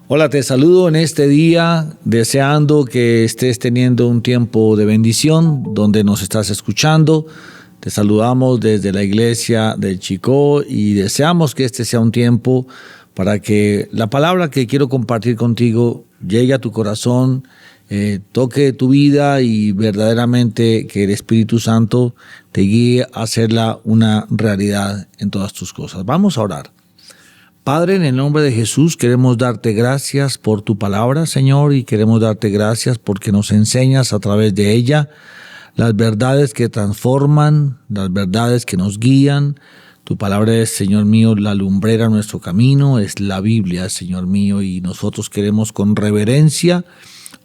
Hola, te saludo en este día, deseando que estés teniendo un tiempo de bendición donde nos estás escuchando. Te saludamos desde la iglesia del Chicó y deseamos que este sea un tiempo para que la palabra que quiero compartir contigo llegue a tu corazón, toque tu vida y verdaderamente que el Espíritu Santo te guíe a hacerla una realidad en todas tus cosas. Vamos a orar. Padre, en el nombre de Jesús queremos darte gracias por tu palabra, Señor, y queremos darte gracias porque nos enseñas a través de ella las verdades que transforman, las verdades que nos guían. Tu palabra es, Señor mío, la lumbrera en nuestro camino, es la Biblia, Señor mío, y nosotros queremos con reverencia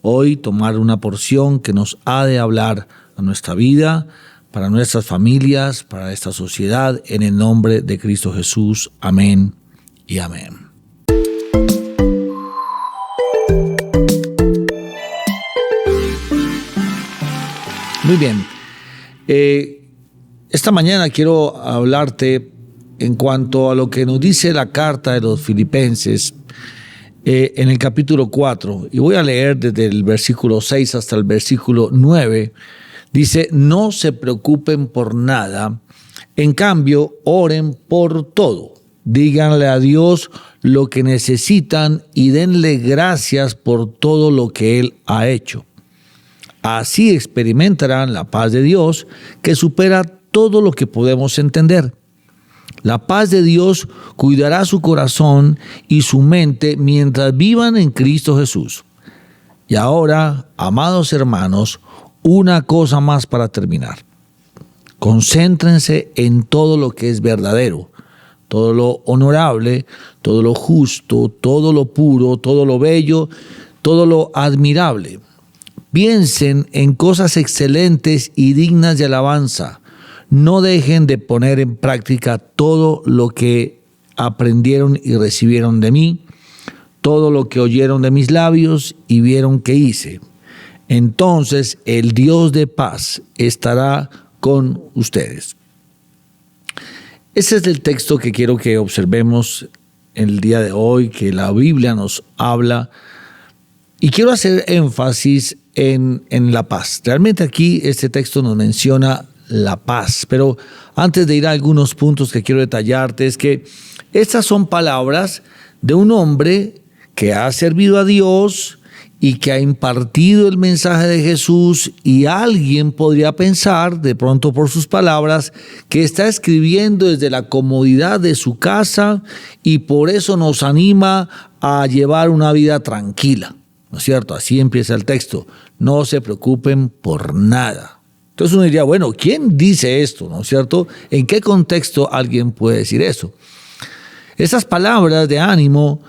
hoy tomar una porción que nos ha de hablar a nuestra vida, para nuestras familias, para esta sociedad, en el nombre de Cristo Jesús. Amén. Y amén. Muy bien. Esta mañana quiero hablarte en cuanto a lo que nos dice la carta de los Filipenses en el capítulo 4. Y voy a leer desde el versículo 6 hasta el versículo 9. Dice, no se preocupen por nada, en cambio, oren por todo. Díganle a Dios lo que necesitan y denle gracias por todo lo que Él ha hecho. Así experimentarán la paz de Dios que supera todo lo que podemos entender. La paz de Dios cuidará su corazón y su mente mientras vivan en Cristo Jesús. Y ahora, amados hermanos, una cosa más para terminar. Concéntrense en todo lo que es verdadero, todo lo honorable, todo lo justo, todo lo puro, todo lo bello, todo lo admirable. Piensen en cosas excelentes y dignas de alabanza. No dejen de poner en práctica todo lo que aprendieron y recibieron de mí, todo lo que oyeron de mis labios y vieron que hice. Entonces el Dios de paz estará con ustedes. Ese es el texto que quiero que observemos el día de hoy, que la Biblia nos habla. Y quiero hacer énfasis en la paz. Realmente aquí este texto nos menciona la paz. Pero antes de ir a algunos puntos que quiero detallarte, es que estas son palabras de un hombre que ha servido a Dios y que ha impartido el mensaje de Jesús, y alguien podría pensar, de pronto por sus palabras, que está escribiendo desde la comodidad de su casa y por eso nos anima a llevar una vida tranquila, ¿no es cierto? Así empieza el texto, no se preocupen por nada. Entonces uno diría, bueno, ¿quién dice esto? ¿No es cierto? ¿En qué contexto alguien puede decir eso? Esas palabras de ánimo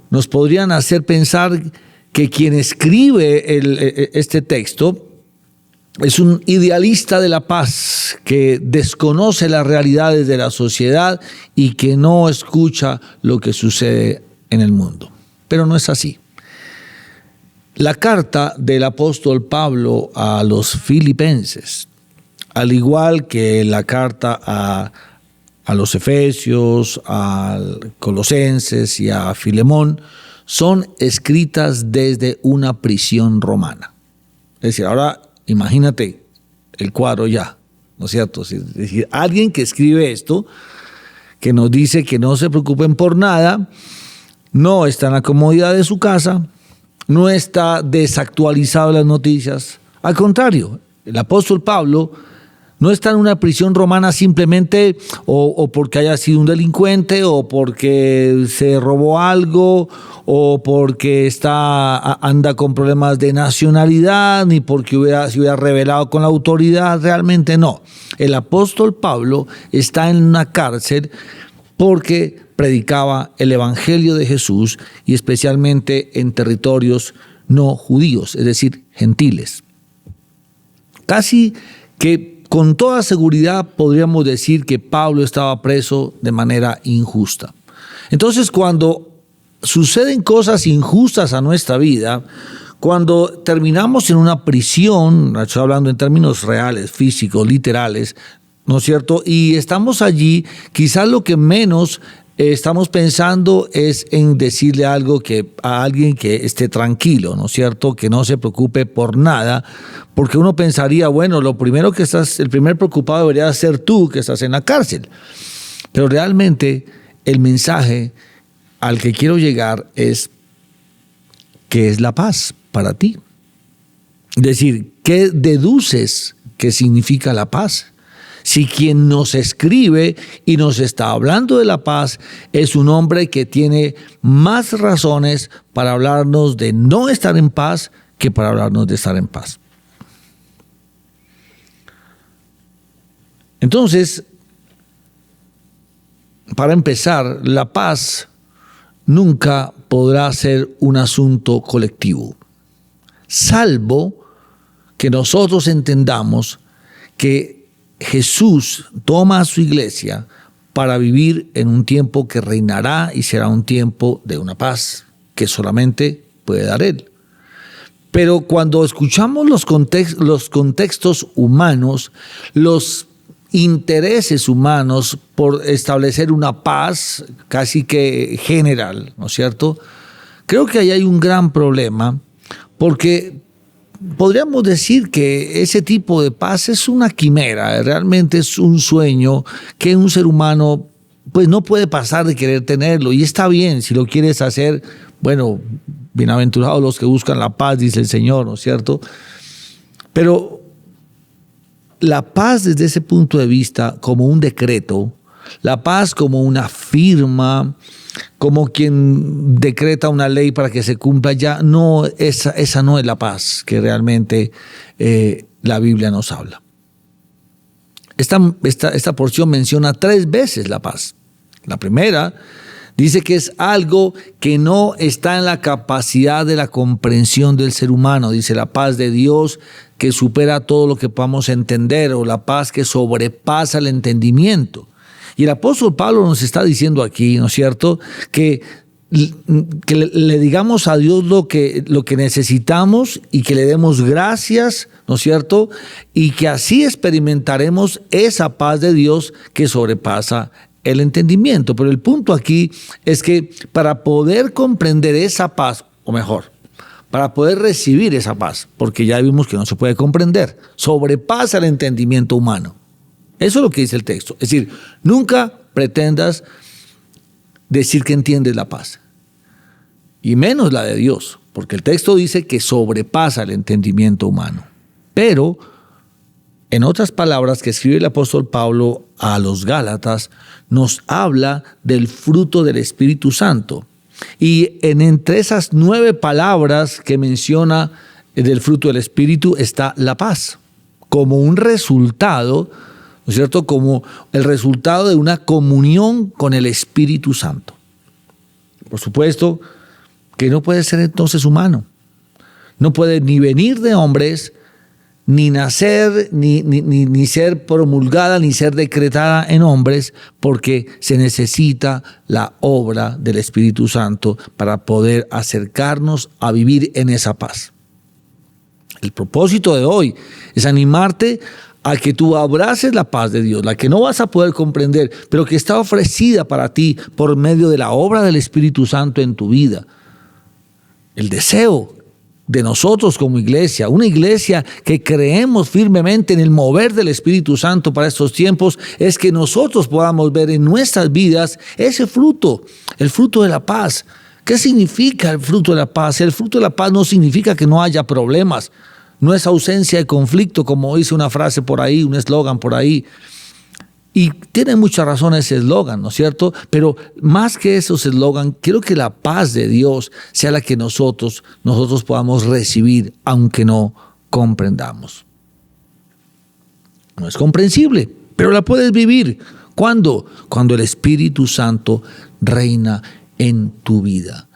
nos podrían hacer pensar que quien escribe este texto es un idealista de la paz que desconoce las realidades de la sociedad y que no escucha lo que sucede en el mundo. Pero no es así. La carta del apóstol Pablo a los Filipenses, al igual que la carta a los Efesios, a Colosenses y a Filemón, son escritas desde una prisión romana. Es decir, ahora imagínate el cuadro ya, ¿no es cierto? Es decir, alguien que escribe esto, que nos dice que no se preocupen por nada, no está en la comodidad de su casa, no está desactualizado en las noticias. Al contrario, el apóstol Pablo no está en una prisión romana simplemente o porque haya sido un delincuente o porque se robó algo o porque anda con problemas de nacionalidad ni porque se hubiera rebelado con la autoridad. Realmente no. El apóstol Pablo está en una cárcel porque predicaba el evangelio de Jesús y especialmente en territorios no judíos, es decir, gentiles. Casi que con toda seguridad podríamos decir que Pablo estaba preso de manera injusta. Entonces, cuando suceden cosas injustas a nuestra vida, cuando terminamos en una prisión, estoy hablando en términos reales, físicos, literales, ¿no es cierto? Y estamos allí, quizás lo que menos estamos pensando es en decirle algo a alguien que esté tranquilo, ¿no es cierto? Que no se preocupe por nada, porque uno pensaría, bueno, el primer preocupado debería ser tú, que estás en la cárcel. Pero realmente el mensaje al que quiero llegar es: ¿qué es la paz para ti? Es decir, ¿qué deduces que significa la paz? Si quien nos escribe y nos está hablando de la paz es un hombre que tiene más razones para hablarnos de no estar en paz que para hablarnos de estar en paz. Entonces, para empezar, la paz nunca podrá ser un asunto colectivo, salvo que nosotros entendamos que Jesús toma a su iglesia para vivir en un tiempo que reinará y será un tiempo de una paz que solamente puede dar Él. Pero cuando escuchamos los contextos humanos, los intereses humanos por establecer una paz casi que general, ¿no es cierto? Creo que ahí hay un gran problema, porque podríamos decir que ese tipo de paz es una quimera, realmente es un sueño que un ser humano pues no puede pasar de querer tenerlo, y está bien si lo quieres hacer. Bueno, bienaventurados los que buscan la paz, dice el Señor, ¿no es cierto? Pero la paz desde ese punto de vista, como un decreto, la paz como una firma, como quien decreta una ley para que se cumpla, ya no, esa no es la paz que realmente la Biblia nos habla. Esta porción menciona 3 veces la paz. La primera dice que es algo que no está en la capacidad de la comprensión del ser humano. Dice la paz de Dios que supera todo lo que podamos entender, o la paz que sobrepasa el entendimiento. Y el apóstol Pablo nos está diciendo aquí, ¿no es cierto?, que le digamos a Dios lo que necesitamos y que le demos gracias, ¿no es cierto?, y que así experimentaremos esa paz de Dios que sobrepasa el entendimiento. Pero el punto aquí es que para poder comprender esa paz, o mejor, para poder recibir esa paz, porque ya vimos que no se puede comprender, sobrepasa el entendimiento humano. Eso es lo que dice el texto. Es decir, nunca pretendas decir que entiendes la paz, y menos la de Dios, porque el texto dice que sobrepasa el entendimiento humano. Pero, en otras palabras que escribe el apóstol Pablo a los Gálatas, nos habla del fruto del Espíritu Santo. Y entre esas 9 palabras que menciona del fruto del Espíritu está la paz, como un resultado, ¿no es cierto?, como el resultado de una comunión con el Espíritu Santo. Por supuesto que no puede ser entonces humano. No puede ni venir de hombres, ni nacer, ni ser promulgada, ni ser decretada en hombres, porque se necesita la obra del Espíritu Santo para poder acercarnos a vivir en esa paz. El propósito de hoy es animarte a que tú abraces la paz de Dios, la que no vas a poder comprender, pero que está ofrecida para ti por medio de la obra del Espíritu Santo en tu vida. El deseo de nosotros como iglesia, una iglesia que creemos firmemente en el mover del Espíritu Santo para estos tiempos, es que nosotros podamos ver en nuestras vidas ese fruto, el fruto de la paz. ¿Qué significa el fruto de la paz? El fruto de la paz no significa que no haya problemas. No es ausencia de conflicto, como dice una frase por ahí, un eslogan por ahí. Y tiene mucha razón ese eslogan, ¿no es cierto? Pero más que esos eslogan, quiero que la paz de Dios sea la que nosotros podamos recibir, aunque no comprendamos. No es comprensible, pero la puedes vivir. ¿Cuándo? Cuando el Espíritu Santo reina en tu vida.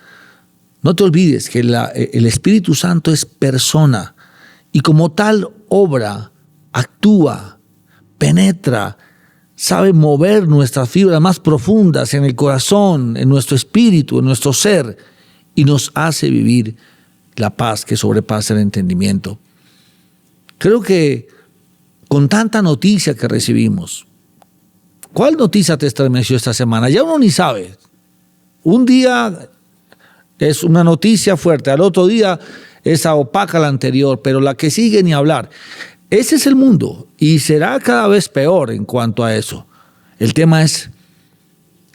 No te olvides que el Espíritu Santo es persona, y como tal obra, actúa, penetra, sabe mover nuestras fibras más profundas en el corazón, en nuestro espíritu, en nuestro ser, y nos hace vivir la paz que sobrepasa el entendimiento. Creo que con tanta noticia que recibimos, ¿Cuál noticia te estremeció esta semana? Ya uno ni sabe. Un día es una noticia fuerte, al otro día es opaca la anterior, pero la que sigue ni hablar. Ese es el mundo y será cada vez peor en cuanto a eso. El tema es,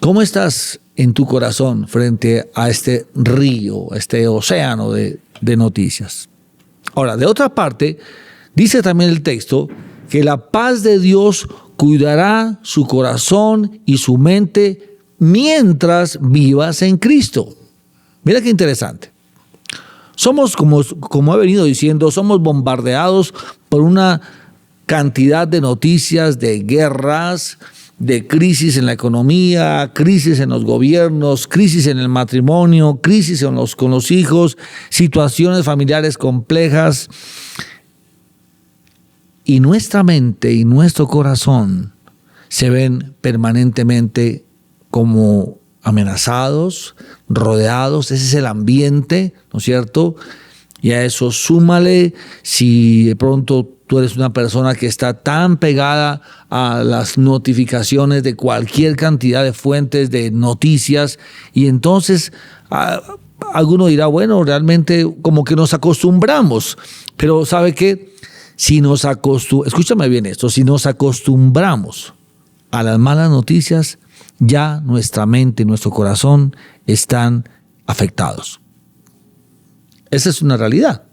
¿cómo estás en tu corazón frente a este río, a este océano de noticias? Ahora, de otra parte, dice también el texto que la paz de Dios cuidará su corazón y su mente mientras vivas en Cristo. Mira qué interesante. Somos, como he venido diciendo, somos bombardeados por una cantidad de noticias, de guerras, de crisis en la economía, crisis en los gobiernos, crisis en el matrimonio, crisis con los hijos, situaciones familiares complejas. Y nuestra mente y nuestro corazón se ven permanentemente como amenazados, rodeados. Ese es el ambiente, ¿no es cierto? Y a eso súmale si de pronto tú eres una persona que está tan pegada a las notificaciones de cualquier cantidad de fuentes de noticias, y entonces alguno dirá, bueno, realmente como que nos acostumbramos, pero ¿sabe qué? Escúchame bien esto, si nos acostumbramos a las malas noticias, ya nuestra mente y nuestro corazón están afectados. Esa es una realidad.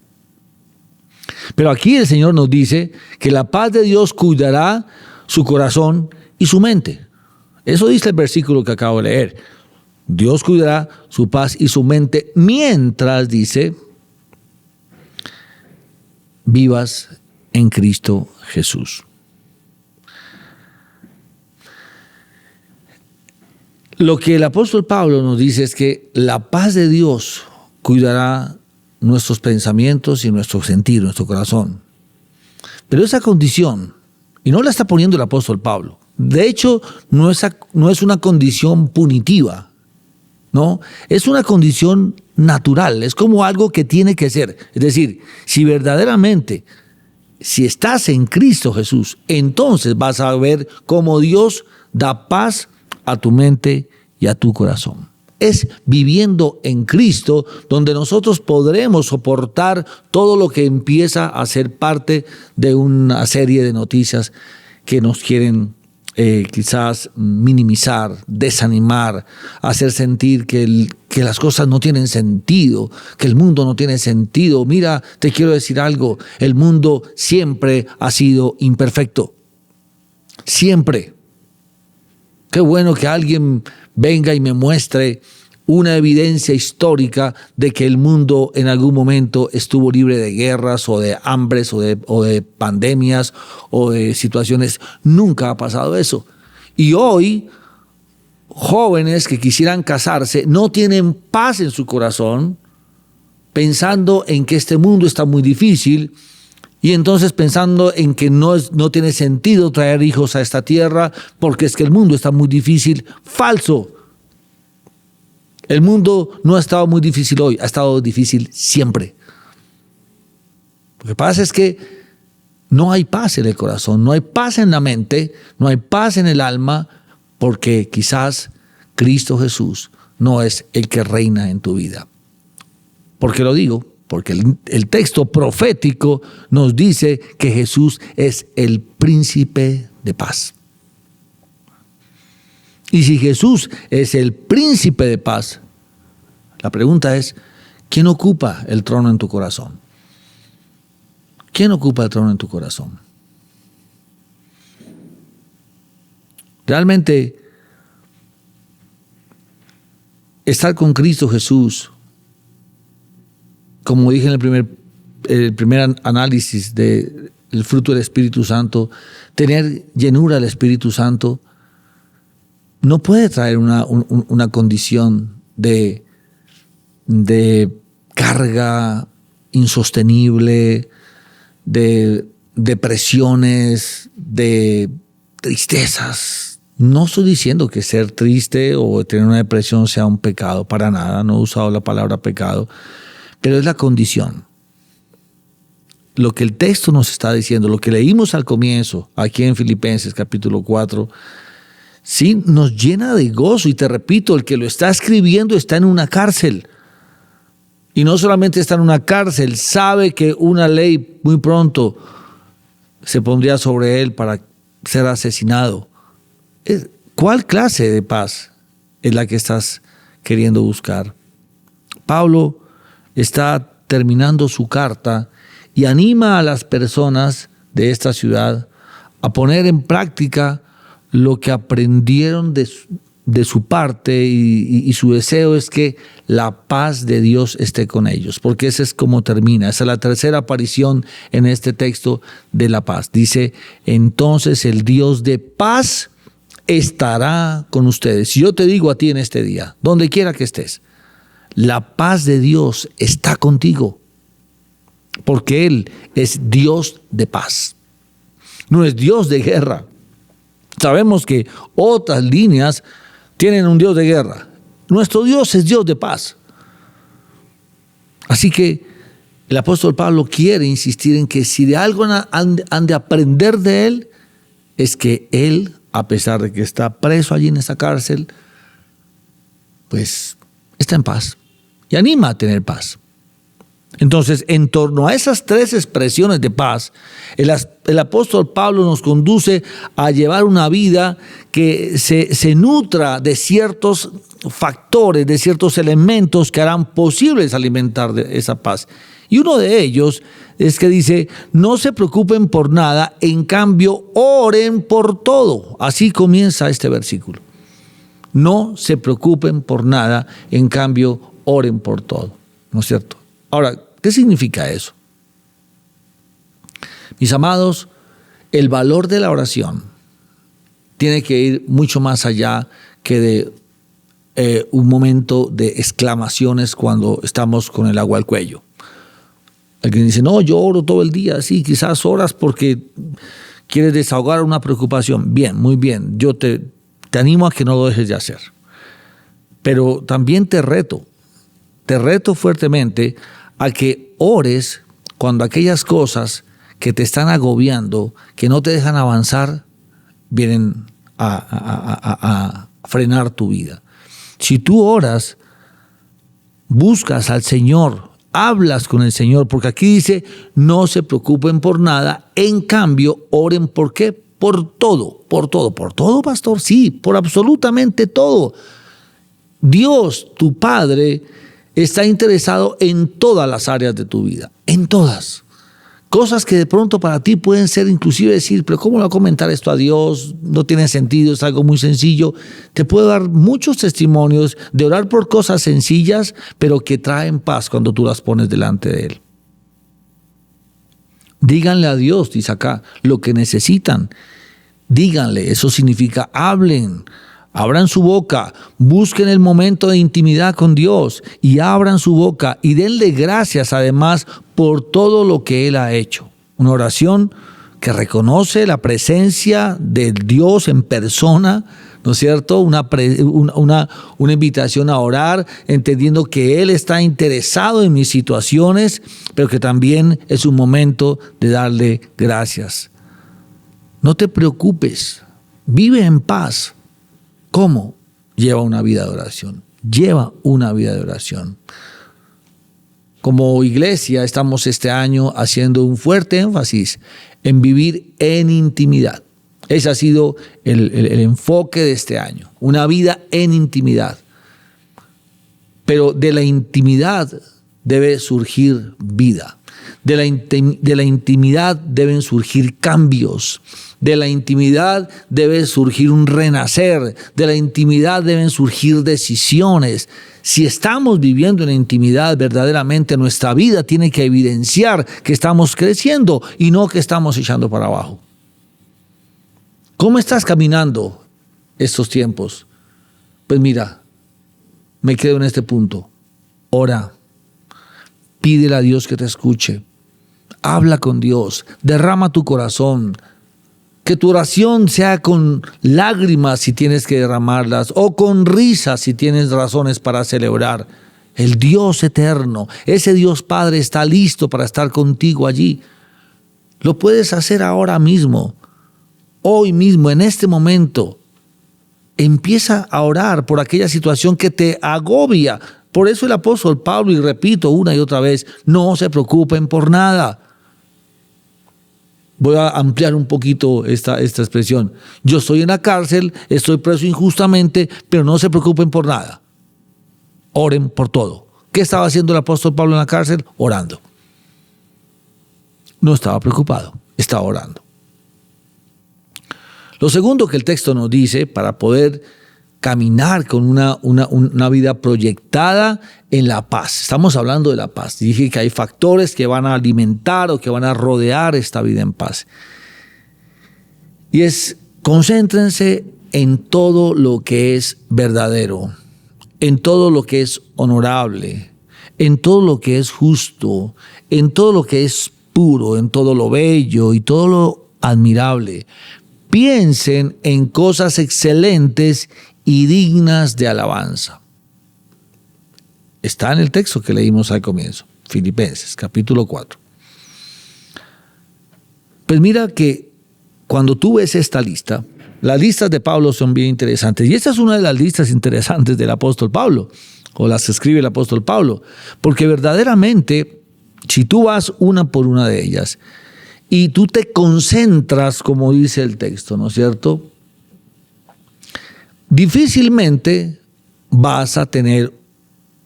Pero aquí el Señor nos dice que la paz de Dios cuidará su corazón y su mente. Eso dice el versículo que acabo de leer. Dios cuidará su paz y su mente mientras, dice, vivas en Cristo Jesús. Lo que el apóstol Pablo nos dice es que la paz de Dios cuidará nuestros pensamientos y nuestro sentir, nuestro corazón. Pero esa condición, y no la está poniendo el apóstol Pablo, de hecho no es una condición punitiva, ¿no? Es una condición natural, es como algo que tiene que ser. Es decir, si verdaderamente, si estás en Cristo Jesús, entonces vas a ver cómo Dios da paz a tu mente y a tu corazón. Es viviendo en Cristo donde nosotros podremos soportar todo lo que empieza a ser parte de una serie de noticias que nos quieren quizás minimizar, desanimar, hacer sentir que las cosas no tienen sentido, que el mundo no tiene sentido. Mira, te quiero decir algo, el mundo siempre ha sido imperfecto. Siempre. Qué bueno que alguien venga y me muestre una evidencia histórica de que el mundo en algún momento estuvo libre de guerras o de hambres o de pandemias o de situaciones. Nunca ha pasado eso. Y hoy, jóvenes que quisieran casarse no tienen paz en su corazón, pensando en que este mundo está muy difícil. Y entonces pensando en que no tiene sentido traer hijos a esta tierra porque es que el mundo está muy difícil. Falso. El mundo no ha estado muy difícil hoy, ha estado difícil siempre. Lo que pasa es que no hay paz en el corazón, no hay paz en la mente, no hay paz en el alma, porque quizás Cristo Jesús no es el que reina en tu vida. ¿Por qué lo digo? Porque el texto profético nos dice que Jesús es el príncipe de paz. Y si Jesús es el príncipe de paz, la pregunta es, ¿quién ocupa el trono en tu corazón? ¿Quién ocupa el trono en tu corazón? Realmente, estar con Cristo Jesús, como dije en el primer análisis del fruto del Espíritu Santo, tener llenura del Espíritu Santo no puede traer una condición de carga insostenible, de depresiones, de tristezas. No estoy diciendo que ser triste o tener una depresión sea un pecado, para nada, no he usado la palabra pecado, pero es la condición. Lo que el texto nos está diciendo, lo que leímos al comienzo, aquí en Filipenses capítulo 4, sí, nos llena de gozo. Y te repito, el que lo está escribiendo está en una cárcel. Y no solamente está en una cárcel, sabe que una ley muy pronto se pondría sobre él para ser asesinado. ¿Cuál clase de paz es la que estás queriendo buscar? Pablo está terminando su carta y anima a las personas de esta ciudad a poner en práctica lo que aprendieron de su parte, y su deseo es que la paz de Dios esté con ellos, porque ese es como termina. Esa es la tercera aparición en este texto de la paz. Dice, entonces el Dios de paz estará con ustedes. Si yo te digo a ti en este día, donde quiera que estés, la paz de Dios está contigo, porque Él es Dios de paz. No es Dios de guerra. Sabemos que otras líneas tienen un Dios de guerra. Nuestro Dios es Dios de paz. Así que el apóstol Pablo quiere insistir en que si de algo han de aprender de Él, es que Él, a pesar de que está preso allí en esa cárcel, pues está en paz y anima a tener paz. Entonces, en torno a esas tres expresiones de paz, el apóstol Pablo nos conduce a llevar una vida que se nutra de ciertos factores, de ciertos elementos que harán posibles alimentar de esa paz. Y uno de ellos es que dice, no se preocupen por nada, en cambio, oren por todo. Así comienza este versículo. No se preocupen por nada, en cambio, oren por todo. ¿No es cierto? Ahora, ¿qué significa eso? Mis amados, el valor de la oración tiene que ir mucho más allá que de un momento de exclamaciones cuando estamos con el agua al cuello. Alguien dice, no, yo oro todo el día. Sí, quizás oras porque quieres desahogar una preocupación. Bien, muy bien. Yo te animo a que no lo dejes de hacer. Pero también te reto fuertemente a que ores cuando aquellas cosas que te están agobiando, que no te dejan avanzar, vienen a frenar tu vida. Si tú oras, buscas al Señor, hablas con el Señor, porque aquí dice, no se preocupen por nada, en cambio, oren, ¿por qué? Por todo, pastor, sí, por absolutamente todo. Dios, tu Padre, está interesado en todas las áreas de tu vida, en todas. Cosas que de pronto para ti pueden ser inclusive decir, pero ¿cómo le voy a comentar esto a Dios? No tiene sentido, es algo muy sencillo. Te puedo dar muchos testimonios de orar por cosas sencillas, pero que traen paz cuando tú las pones delante de Él. Díganle a Dios, dice acá, lo que necesitan. Díganle, eso significa hablen. Abran su boca, busquen el momento de intimidad con Dios y abran su boca y denle gracias además por todo lo que Él ha hecho. Una oración que reconoce la presencia de Dios en persona, ¿no es cierto? Una invitación a orar, entendiendo que Él está interesado en mis situaciones, pero que también es un momento de darle gracias. No te preocupes, vive en paz. ¿Cómo? Lleva una vida de oración. Lleva una vida de oración. Como iglesia estamos este año haciendo un fuerte énfasis en vivir en intimidad. Ese ha sido el enfoque de este año. Una vida en intimidad. Pero de la intimidad debe surgir vida. De la intimidad deben surgir cambios. De la intimidad debe surgir un renacer. De la intimidad deben surgir decisiones. Si estamos viviendo en la intimidad, verdaderamente nuestra vida tiene que evidenciar que estamos creciendo y no que estamos echando para abajo. ¿Cómo estás caminando estos tiempos? Pues mira, me quedo en este punto. Ora. Pídele a Dios que te escuche. Habla con Dios. Derrama tu corazón. Que tu oración sea con lágrimas si tienes que derramarlas o con risas si tienes razones para celebrar. El Dios eterno, ese Dios Padre está listo para estar contigo allí. Lo puedes hacer ahora mismo, hoy mismo, en este momento. empieza a orar por aquella situación que te agobia. Por eso el apóstol Pablo, y repito una y otra vez, no se preocupen por nada. Voy a ampliar un poquito esta expresión. Yo estoy en la cárcel, estoy preso injustamente, pero no se preocupen por nada. Oren por todo. ¿Qué estaba haciendo el apóstol Pablo en la cárcel? Orando. No estaba preocupado, estaba orando. Lo segundo que el texto nos dice, para poder caminar con una vida proyectada en la paz. Estamos hablando de la paz. Dije que hay factores que van a alimentar o que van a rodear esta vida en paz. Y es, concéntrense en todo lo que es verdadero, en todo lo que es honorable, en todo lo que es justo, en todo lo que es puro, en todo lo bello y todo lo admirable. Piensen en cosas excelentes y dignas de alabanza. Está en el texto que leímos al comienzo, Filipenses, capítulo 4. Pues mira que cuando tú ves esta lista, las listas de Pablo son bien interesantes. Y esta es una de las listas interesantes del apóstol Pablo, o las que escribe el apóstol Pablo, porque verdaderamente, si tú vas una por una de ellas, y tú te concentras, como dice el texto, ¿no es cierto?, difícilmente vas a tener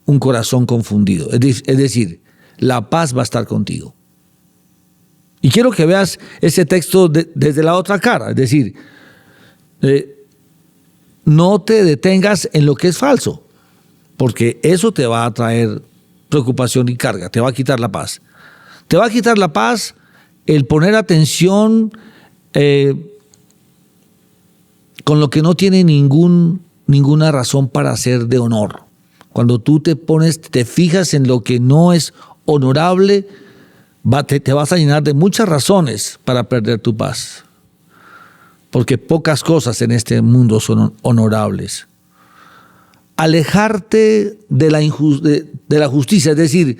un corazón confundido. Es decir, la paz va a estar contigo. Y quiero que veas ese texto desde la otra cara. Es decir, no te detengas en lo que es falso, porque eso te va a traer preocupación y carga, te va a quitar la paz. Te va a quitar la paz el poner atención con lo que no tiene ninguna razón para ser de honor. Cuando tú te fijas en lo que no es honorable, te vas a llenar de muchas razones para perder tu paz. Porque pocas cosas en este mundo son honorables. Alejarte de la justicia, es decir,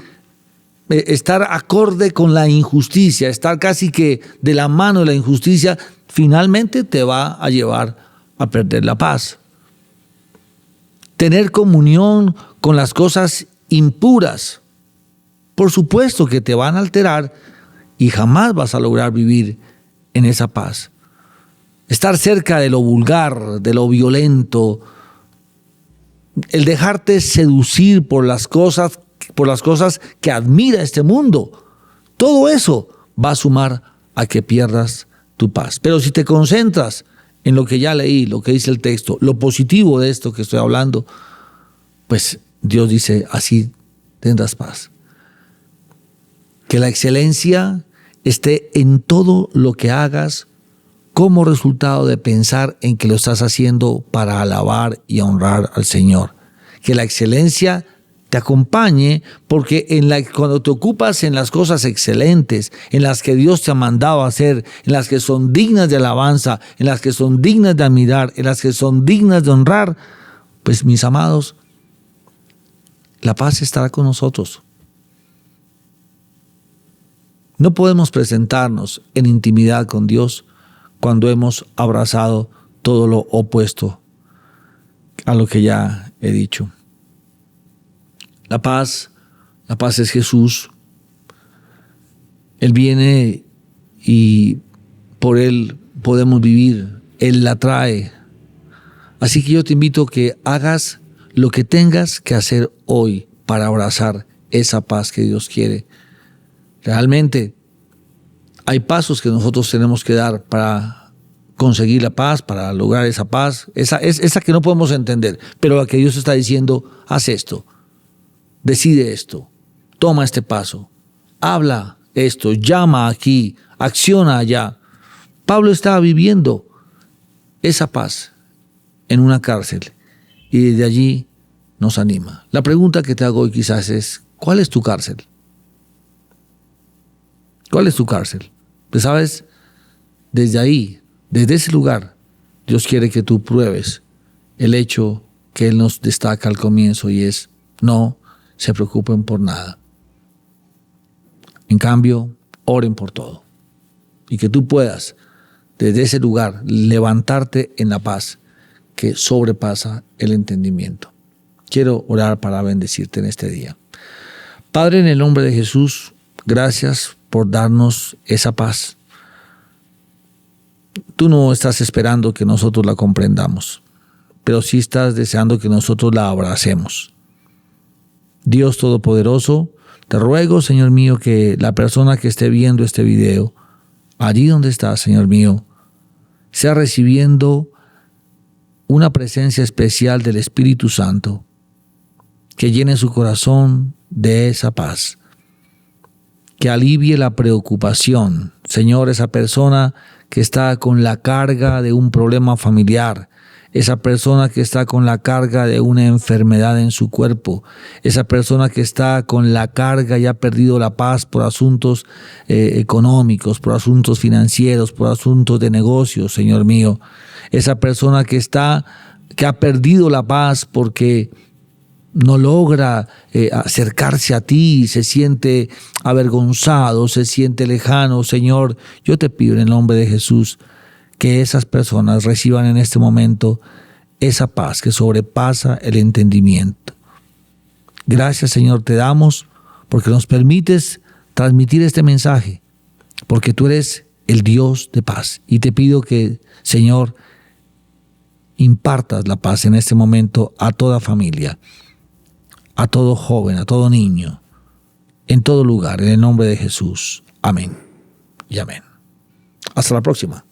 estar acorde con la injusticia, estar casi que de la mano de la injusticia, finalmente te va a llevar a perder la paz. Tener comunión con las cosas impuras, por supuesto que te van a alterar y jamás vas a lograr vivir en esa paz. Estar cerca de lo vulgar, de lo violento, el dejarte seducir por las cosas que admira este mundo, todo eso va a sumar a que pierdas tu paz. Pero si te concentras en lo que ya leí, lo que dice el texto, lo positivo de esto que estoy hablando, pues Dios dice, así tendrás paz. Que la excelencia esté en todo lo que hagas como resultado de pensar en que lo estás haciendo para alabar y honrar al Señor. Que la excelencia te acompañe, porque cuando te ocupas en las cosas excelentes, en las que Dios te ha mandado a hacer, en las que son dignas de alabanza, en las que son dignas de admirar, en las que son dignas de honrar, pues mis amados, la paz estará con nosotros. No podemos presentarnos en intimidad con Dios cuando hemos abrazado todo lo opuesto a lo que ya he dicho. La paz es Jesús. Él viene y por Él podemos vivir. Él la trae. Así que yo te invito a que hagas lo que tengas que hacer hoy para abrazar esa paz que Dios quiere. Realmente hay pasos que nosotros tenemos que dar para conseguir la paz, para lograr esa paz, esa que no podemos entender, pero la que Dios está diciendo, haz esto. Decide esto, toma este paso, habla esto, llama aquí, acciona allá. Pablo estaba viviendo esa paz en una cárcel y desde allí nos anima. La pregunta que te hago hoy quizás es, ¿cuál es tu cárcel? ¿Cuál es tu cárcel? Pues sabes, desde ahí, desde ese lugar, Dios quiere que tú pruebes el hecho que Él nos destaca al comienzo y es, no se preocupen por nada. En cambio, oren por todo. Y que tú puedas, desde ese lugar, levantarte en la paz. que sobrepasa el entendimiento. Quiero orar para bendecirte en este día. Padre, en el nombre de Jesús, gracias por darnos esa paz. Tú no estás esperando que nosotros la comprendamos, pero sí estás deseando que nosotros la abracemos. Dios Todopoderoso, te ruego, Señor mío, que la persona que esté viendo este video, allí donde está, Señor mío, sea recibiendo una presencia especial del Espíritu Santo, que llene su corazón de esa paz, que alivie la preocupación. Señor, esa persona que está con la carga de un problema familiar, esa persona que está con la carga de una enfermedad en su cuerpo, esa persona que está con la carga y ha perdido la paz por asuntos económicos, por asuntos financieros, por asuntos de negocios, Señor mío, esa persona que ha perdido la paz porque no logra acercarse a ti, se siente avergonzado, se siente lejano. Señor, yo te pido en el nombre de Jesús que esas personas reciban en este momento esa paz que sobrepasa el entendimiento. Gracias, Señor, te damos porque nos permites transmitir este mensaje, porque tú eres el Dios de paz. Y te pido que, Señor, impartas la paz en este momento a toda familia, a todo joven, a todo niño, en todo lugar, en el nombre de Jesús. Amén y amén. Hasta la próxima.